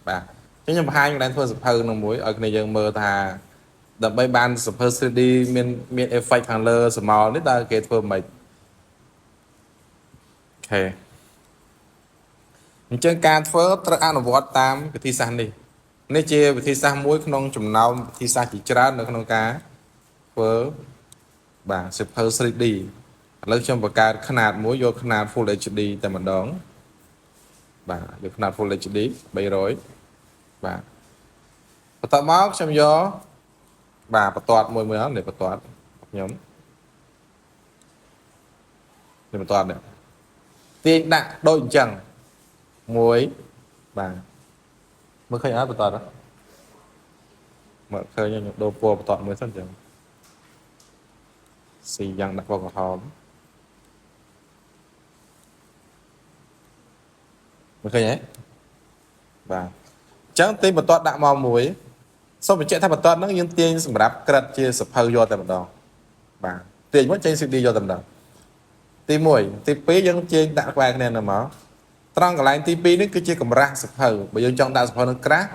បាទអញ្ចឹងខ្ញុំបង្ហាញកន្លែងធ្វើសភៅនឹងមួយឲ្យគ្នាយើងមើលថាដើម្បីបានសភៅ 3D មាន effect ខាងលើស្រមោលនេះតើគេធ្វើមិនអូខេអញ្ចឹងការធ្វើត្រូវអនុវត្តតាមវិធីសាស្ត្រនេះជាវិធីសាស្ត្រមួយក្នុងចំណោមវិធីសាស្ត្រជាច្រើននៅក្នុងការធ្វើបាទសភៅ 3D ឥឡូវខ្ញុំបង្កើតຂະຫນាតមួយយកຂະຫນាត Full HD តែម្ដងបាទយកຂະຫນាត Full HD 300បាទបន្ទាប់មកខ្ញុំយកបាទបន្ទាត់មួយនេះបន្ទាត់ខ្ញុំនេះបន្ទាត់នេះទាញដាក់ដូចអញ្ចឹងមួយបាទមើលឃើញអត់បន្ទាត់មើលឃើញខ្ញុំដូរពណ៌បន្ទាត់មួយសិនអញ្ចឹងស៊ីយ៉ាងដាក់ពណ៌ក្រហមមើលឃើញហ៎បាទអញ្ចឹងទាញបន្ទាត់ដាក់មកមួយសូមបញ្ជាក់ថាបន្ទាត់ហ្នឹងយើងទាញសម្រាប់ក្រិតជាសភៅយកតែម្ដងបាទទាញមកចេញ CD យកតែម្ដងទី1ទី2យើងជើញដាក់ក្បែរគ្នានៅមកត្រង់កន្លែងទី2នេះគឺជាកម្រាស់សភៅបើយើងចង់ដាក់សភៅនឹងក្រាស់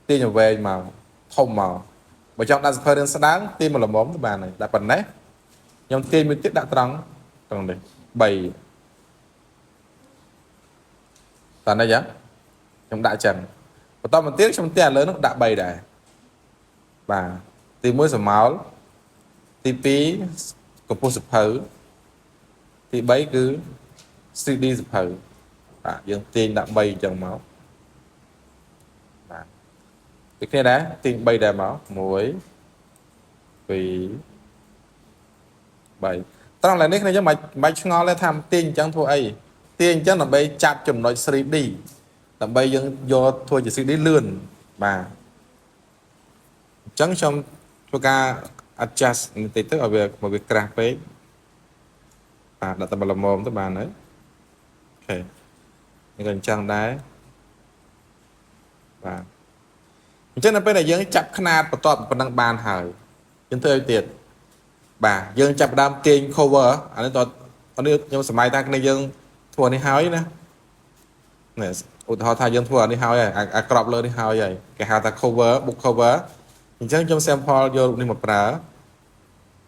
ទាញឲ្យវែងមកធំមកបើចង់ដាក់សភៅនឹងស្ដើងទាញមកល្មមទៅបានហើយដាក់ប៉ុណ្ណេះខ្ញុំទាញមួយទៀតដាក់ត្រង់នេះ3តើនេះយ៉ាងខ្ញុំដាក់ចឹងបន្តមកទៀតខ្ញុំទាញឥឡូវនោះដាក់3ដែរបាទទី1ស្រមោលទី2កម្ពស់សភៅទី3គឺ 3D សភៅបាទយើងទាញដាក់3អញ្ចឹងមកបាទពីគ្នាដែរទាញ3ដែរមក1 2 3ត្រង់ឡើយនេះគ្នាយើងមិនឆ្ងល់ទេថាទាញអញ្ចឹងធ្វើអីទាញអញ្ចឹងដើម្បីចាប់ចំណុច 3D ដើម្បីយើងយកធ្វើជា 3D លឿនបាទអញ្ចឹងខ្ញុំធ្វើការ adjust បន្តិចទៅឲ្យវាក្រាស់ពេកបាទដាក់តែល្មមទៅបានហើយអូខេនេះក៏អញ្ចឹងដែរបាទអញ្ចឹងដល់ពេលដែលយើងចាប់ຂະຫນាតបន្ទាត់ប៉ុណ្ណឹងបានហើយយើងធ្វើឲ្យទៀតបាទយើងចាប់ដើមទាញ cover អានេះតោះនេះខ្ញុំសម័យថាគ្នាយើងធ្វើនេះហើយណានេះឧទាហរណ៍ថាយើងធ្វើអានេះហើយអាក្របលើនេះហើយគេហៅថា cover book cover អញ្ចឹងខ្ញុំ sample យករូបនេះមកប្រើ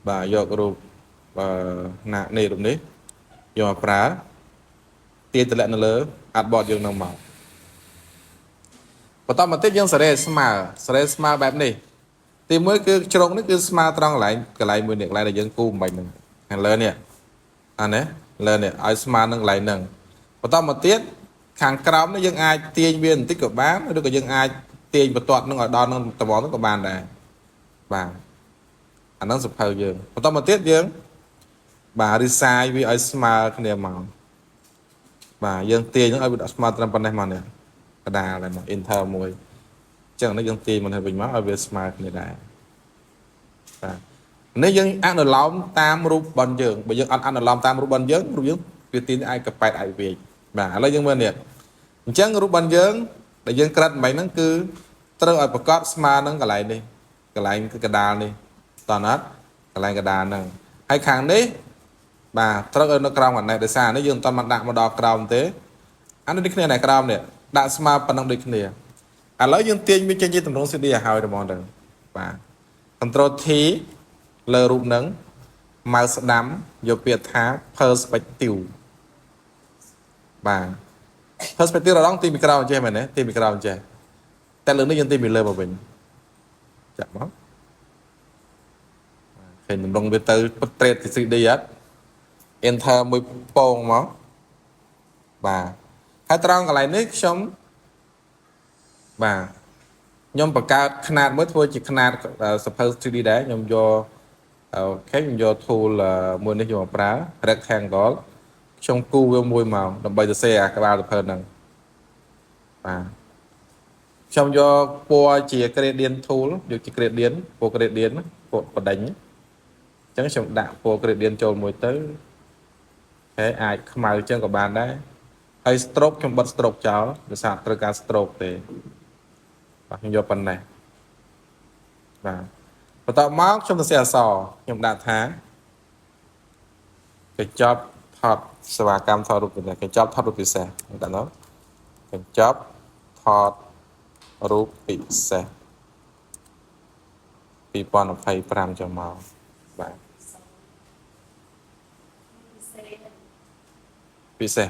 បាទយករូបនេះរូបនេះយកមកប្រើទាញតម្លាក់នៅលើ artboard យើងនឹងមកបន្តមកទៀតយើងសេរីស្មើបែបនេះទី1គឺជ្រុងនេះគឺស្មើត្រង់កន្លែងមួយនេះកន្លែងដែលយើងគូមិនហ្នឹងខាងលើនេះអានេះលើនេះឲ្យស្មើនឹងកន្លែងហ្នឹងបន្តមកទៀតខាងក្រោមនេះយើងអាចទាញវាបន្តិចក៏បានឬក៏យើងអាចទាញបន្ទាត់នឹងឲ្យដល់នឹងតំបន់នោះក៏បានដែរបាទអាហ្នឹងសភៅយើងបន្តមកទៀតយើងបាទ resize វាឲ្យស្មើគ្នាមកបាទយើងទាញឲ្យវាស្មើត្រឹមប៉ុណ្ណេះមកនេះកដាលហើយមក enter មួយអញ្ចឹងនេះយើងទាញមកវិញមកឲ្យវាស្មើគ្នាដែរបាទនេះយើងអនុលោមតាមរូបបនយើងបើយើងអត់អនុលោមតាមរូបបនយើងវាទាញអាចកប៉ែតអាចវាបាទឥឡូវយើងមើលនេះអញ្ចឹងរូបបនយើងដែលយើងក្រិតមិញហ្នឹងគឺត្រូវឲ្យប្រកបស្មើនឹងកន្លែងនេះកន្លែងគឺកដាលនេះតើណាត់កន្លែងកដាលហ្នឹងហើយខាងនេះបាទត្រូវឲ្យនៅក្រោមកណែដោយសារនេះយើងមិនតន់មកដាក់មកដល់ក្រោមទេអានេះដូចគ្នាណែក្រោមនេះដាក់ស្មើប៉ុណ្ណឹងដូចគ្នាឥឡូវយើងទាញវាចេញជាទម្រង់ CD ឲ្យហើយហ្មងទៅបាទ Control T លើរូបហ្នឹង mouse ស្ដាំយកពាក្យថា perspective បាទ perspective រងទីពីក្រោមចេះមែនទេទីពីក្រោមចេះតែលើនេះយើងទីពីលើមកវិញចាក់មកឃើញទម្រង់វាទៅត្រេត 3D អត់ enter មួយពងមកបាទហើយត្រង់កន្លែងនេះខ្ញុំបាទខ្ញុំបង្កើតຂະຫນាតមួយធ្វើជាຂະຫນាតសភៅ 3D ដែរខ្ញុំយកអូខេខ្ញុំយក tool មួយនេះយកមកប្រើ rectangle ខ្ញុំគូវាមួយមកដើម្បីសរសេរអាក្បាលសភៅហ្នឹងបាទខ្ញុំយកពណ៌ជា gradient tool យកជា gradient ពណ៌ gradient ពណ៌បដិញអញ្ចឹងខ្ញុំដាក់ពណ៌ gradient ចូលមួយទៅហើយអាចខ្មៅអញ្ចឹងក៏បានដែរហើយ stroke ខ្ញុំបិទ stroke ចោលដោយសារត្រូវការ stroke ទេបាទខ្ញុំយកប៉ុណ្ណេះបាទបន្ទាប់មកខ្ញុំសរសេរអក្សរខ្ញុំដាក់ថាកញ្ចប់ថតសេវាកម្មថតរូបពិសេសកញ្ចប់ថតរូបពិសេសដាក់នោះកញ្ចប់ថត រូបពិសេស2025ចូលមកបាទពិសេស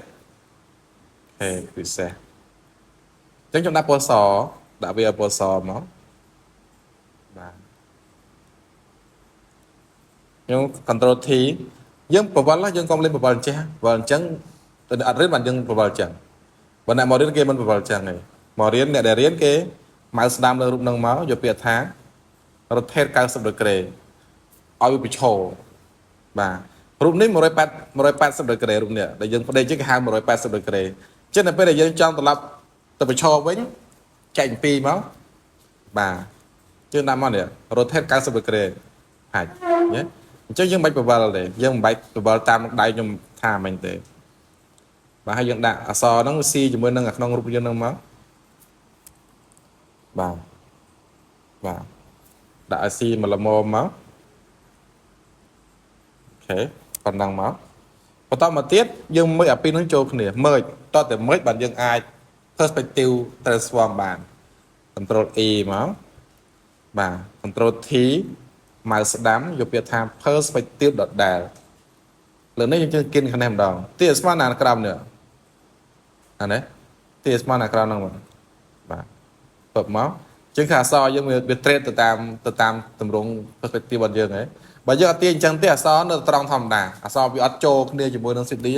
ពិសេសអញ្ចឹងខ្ញុំដាក់ពណ៌សដាក់វាឲ្យពណ៌សមកបាទខ្ញុំ control T យើងបវលយើងកុំលេងបវលចេះបវលអញ្ចឹងទៅអត់រៀនបានយើងបវលអញ្ចឹងបើអ្នកមករៀនគេមិនបវលអញ្ចឹងទេមករៀនអ្នកដែលរៀនគេម៉ៅស្ដាំលើរូបនឹងមកយកពាក្យថា rotate 90 degree ឲ្យវាប្រឈរបាទរូបនេះ180 degree រូបនេះដែលយើងប្តេជ្ញាគេហៅ180 degree ចឹងនៅពេលដែលយើងចង់ត្រឡប់ទៅប្រឈរវិញចែកពី2មកបាទជឿដាក់មកនេះ rotate 90 degree ហាច់ញ៉េអញ្ចឹងយើងមិនបាច់បវលទេយើងមិនបាច់បវលតាមដៃខ្ញុំថាមិញទេបាទហើយយើងដាក់អក្សរហ្នឹងស៊ីជាមួយនឹងក្នុងរូបយើងហ្នឹងមកបាទដាក់ឲ្យស៊ីមកល្មមមកអូខេប៉ុណ្ណឹងមកបន្តមកទៀតយើងមើលអាពីរហ្នឹងចូលគ្នាមើលតតែមើលបានយើងអាច perspective transform បាន control E មកបាទ control T ម៉ៅស្ដាំយកពាក្យថា perspective ដដែលលើនេះយើងគិនខាងនេះម្ដងទីស្មានណាក្រោមនេះអានេះទីស្មានណាក្រោមហ្នឹងបាទពឹបមកជាងខាអសយើងវា trade ទៅតាមតម្រង perspective របស់យើងហ៎បើយើងអត់ទាញអញ្ចឹងទេអសនៅត្រង់ធម្មតាអសវាអត់ចូលគ្នាជាមួយនឹង CD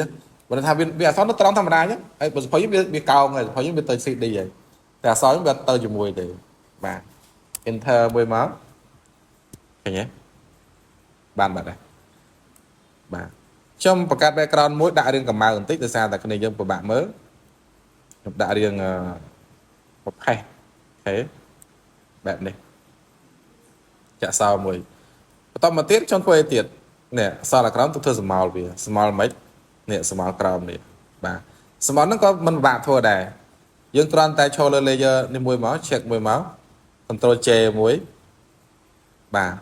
បើថាវាអសនៅត្រង់ធម្មតាអញ្ចឹងហើយបើសភ័យវាកោងហើយសភ័យវាទៅ CD ហើយតែអសវាទៅជាមួយទេបាទ enter មួយមកឃើញទេបានបាត់ហើយបាទខ្ញុំបង្កើត background មួយដាក់រឿងកម្ៅបន្តិចដោយសារតែគ្នាយើងពិបាកមើលខ្ញុំដាក់រឿងប្រផេះអូខេបែបនេះចាក់សោមួយបន្តមកទៀតខ្ញុំធ្វើឲ្យទៀតនេះសល់ក្រោមទៅធ្វើស្មោលវាស្មោលមិននេះស្មោលក្រោមនេះបាទស្មោលហ្នឹងក៏មិនពិបាកធ្វើដែរយើងគ្រាន់តែចូលលើ layer នេះមួយមក check មួយមក control J មួយបាទ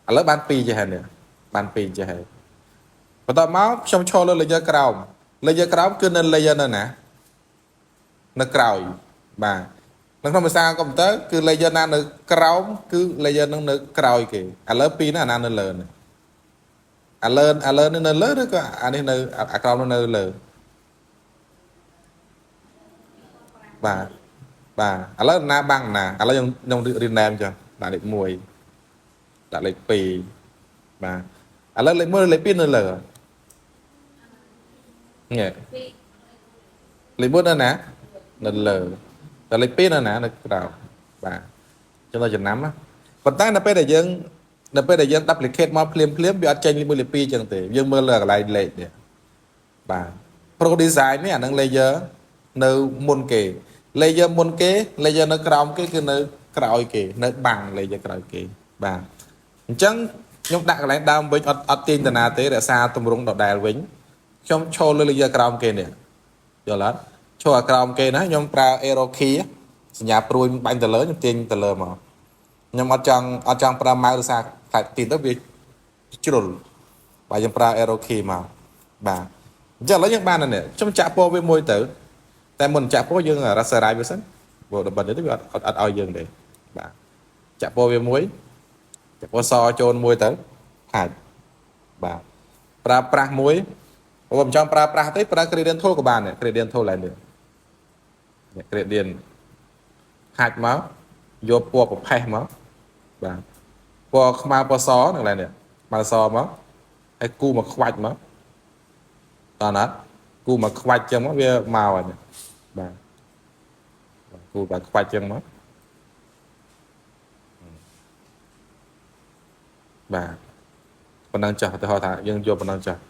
ឥឡូវបាន2ចេះហើយនេះបាន2ចេះហើយបន្តមកខ្ញុំចូលលើ layer ក្រោម layer ក្រោមគឺនៅ layer នៅណានៅក្រោយបាទនៅក្នុងភាសាកុំព្យូទ័រគឺ layer ណានៅក្រោមគឺ layer នឹងនៅក្រោយគេឥឡូវពីរណានៅលើនេះឥឡូវនេះនៅលើឬក៏អានេះនៅអាក្រោមនៅលើបាទឥឡូវណាបាំងណាឥឡូវខ្ញុំរៀនណែមចុះដាក់លេខ1ដាក់លេខ2បាទឥឡូវលេខ1លេខ2នៅលើនេះលេខ1នៅណានៅលើតែលេខ2នៅណានៅក្រោមបាទចឹងទៅចំណាំណាប៉ុន្តែនៅពេលដែលយើង duplicate មកភ្លាមវាអត់ចេញលេខ1លេខ2ចឹងទេយើងមើលលើកន្លែងលេខនេះបាទ pro design នេះអានឹង layer នៅមុនគេ layer មុនគេ layer នៅក្រោមគេគឺនៅក្រោយគេនៅបាំង layer ក្រោយគេបាទអញ្ចឹងខ្ញុំដាក់កន្លែងដើមវិញអត់ទាញតាណាទេរក្សាទម្រង់ដដែលវិញខ្ញុំចូលលើ layer ក្រោមគេនេះយល់អត់ចូលអាក្រោមគេណាខ្ញុំប្រើ arrow key សញ្ញាព្រួយបាញ់ទៅលើខ្ញុំទាញទៅលើមកខ្ញុំអត់ចង់ប្រើម៉ៅរសារខ្លាចទីទៅវាជ្រុលបាទខ្ញុំប្រើ arrow key មកបាទអញ្ចឹងឥឡូវយើងបាននេះខ្ញុំចាក់ពណ៌វាមួយទៅតែមុនចាក់ពណ៌យើងរ៉ាសរ៉ាយវាសិនព្រោះដល់បាត់នេះវាអត់ឲ្យយើងទេបាទចាក់ពណ៌វាមួយចាក់ពណ៌សចូលមួយទៅហាច់បាទប្រើប្រាស់មួយបើមិនចង់ប្រើប្រាស់ទេប្រើ gradient tool ក៏បានដែរ gradient tool ឡើងនេះ gradient ហាច់មកយកពណ៌ប្រផេះមកបាទពណ៌ខ្មៅពណ៌សហ្នឹងឡើយនេះខ្មៅសមកហើយគូមកខ្វាច់មកតើណាត់គូមកខ្វាច់ចឹងមកវាមកហើយបាទគូមកខ្វាច់ចឹងមកបាទប៉ុណ្ណឹងចាស់ទៅហៅថាយើងយកប៉ុណ្ណឹងចាស់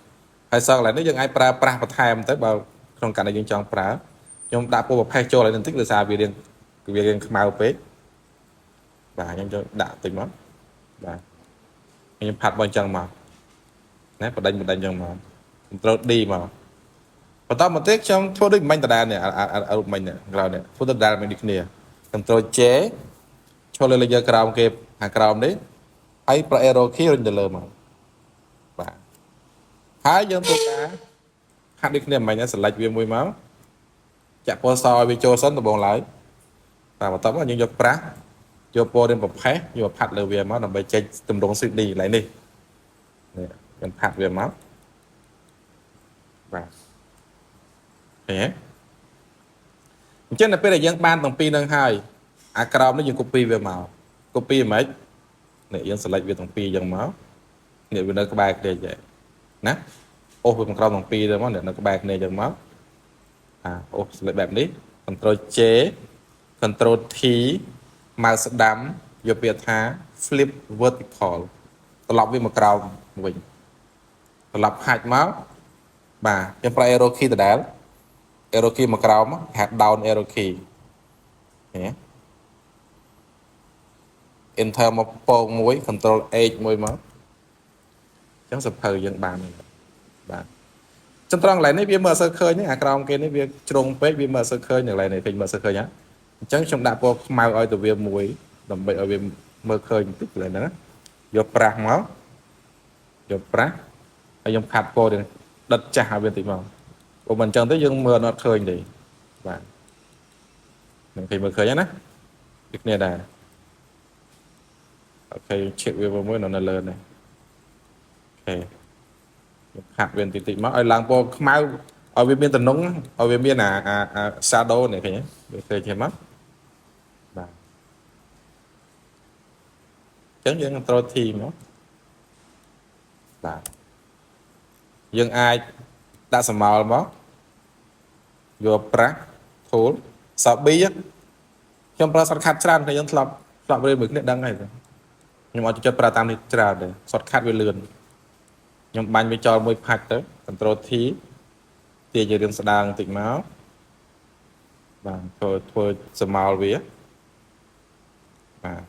ហើយសកន្លែងនេះយើងអាចប្រើប្រាស់បន្ថែមទៅបើក្នុងករណីយើងចង់ប្រើខ្ញុំដាក់ពណ៌ប្រផេះចូលឲ្យបន្តិចដោយសារវារៀងខ្មៅពេកបាទខ្ញុំចូលដាក់តិចមកបាទខ្ញុំផាត់បើអញ្ចឹងមកណាបដិញអញ្ចឹងមក control D មកបន្តមកទៀតខ្ញុំធ្វើដូចមិញដដែលនេះរូបមិញនេះក្រោយនេះធ្វើដដែលមិញដូចគ្នា control J ចូលលើ layer ក្រោមគេខាងក្រោមនេះហើយប្រើ arrow key រុញទៅលើមកបាទហើយយើងធ្វើការហាត់ដូចគ្នាមិញ select វាមួយមកចាក់ពណ៌សឲ្យវាចូលសិនដំបូងឡើយ và một tấm là những dục pra vô po đến một phép vô phạt lời về máu làm bài chơi tầm đống sự đi lại đi mình phạt về máu và thế chứ là bây giờ dân ban tổng pi nâng hai à cào nó dùng copy về màu copy mấy này dân select về tổng pi dân máu này bên đây các bài để vậy nè ô về cào tổng pi rồi máu này nó các bài này dân máu à ô selectแบบนี้ control J control T mouse ดำ vô biệt thá flip vertical ត្រឡប់វាមកក្រោមវិញត្រឡប់ហាច់មកបាទខ្ញុំប្រើ arrow key ដដែល arrow key មកក្រោម head down arrow key ហ៎ enter មកពងមួយ control H មួយមកអញ្ចឹងសភៅយើងបានបាទចន្ទ្រង់កន្លែងនេះវាមើលអត់សូវឃើញទេអាក្រោមគេនេះវាជ្រុងពេកវាមើលអត់សូវឃើញកន្លែងនេះពេកមើលអត់សូវឃើញហ៎អញ្ចឹងខ្ញុំដាក់ពណ៌ខ្មៅឲ្យទៅវាមួយដើម្បីឲ្យវាមើលឃើញបន្តិចកន្លែងហ្នឹងយកប្រាស់មកយកប្រាស់ហើយខ្ញុំខាត់ពណ៌ទាំងដិតចាស់ឲ្យវាបន្តិចមកព្រោះមិនអញ្ចឹងទេយើងមើលអត់ឃើញទេបាទនឹងគេមើលឃើញណាដូចគ្នាដែរអូខេជិះវាមួយនៅលើនេះអូខេខ្ញុំខាត់វាបន្តិចមកឲ្យឡើងពណ៌ខ្មៅឲ្យវាមានតំណងឲ្យវាមានអា shadow នេះឃើញទេវាឃើញទេមកបាទអញ្ចឹងយើង control T មកបាទយើងអាចដាក់ស្រមោលមកយកប្រាស់ tool សប៊ីខ្ញុំប្រើ shortcut ច្រើនតែយើងធ្លាប់រៀនមួយគ្នាដឹងហើយខ្ញុំអត់ចិត្តប្រើតាមនេះច្រើនទេ shortcut វាលឿនខ្ញុំបាញ់វាចោលមួយផាច់ទៅ control T ទាញរៀងស្ដាងបន្តិចមកបាទធ្វើស្រមោលវាបាទ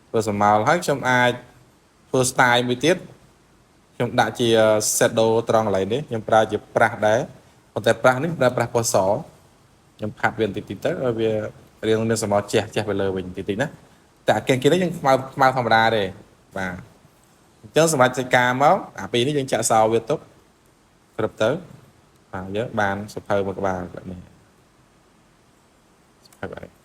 ធ្វើស្រមោលហើយខ្ញុំអាចធ្វើ style មួយទៀតខ្ញុំដាក់ជា shadow ត្រង់កន្លែងនេះខ្ញុំប្រើជាប្រាស់ដែរប៉ុន្តែប្រាស់នេះប្រើប្រាស់ពណ៌សខ្ញុំផាត់វាបន្តិចទៅឲ្យវារៀងមានស្រមោលជះទៅលើវិញបន្តិចណាតែអាគេនេះយើងខ្មៅធម្មតាទេបាទអញ្ចឹងសម្រាប់ចការមកអាពីរនេះយើងចាក់សោវាទុកគ្រប់ទៅបាទយើងបានសភៅមួយក្បាលបែបនេះសភៅបែប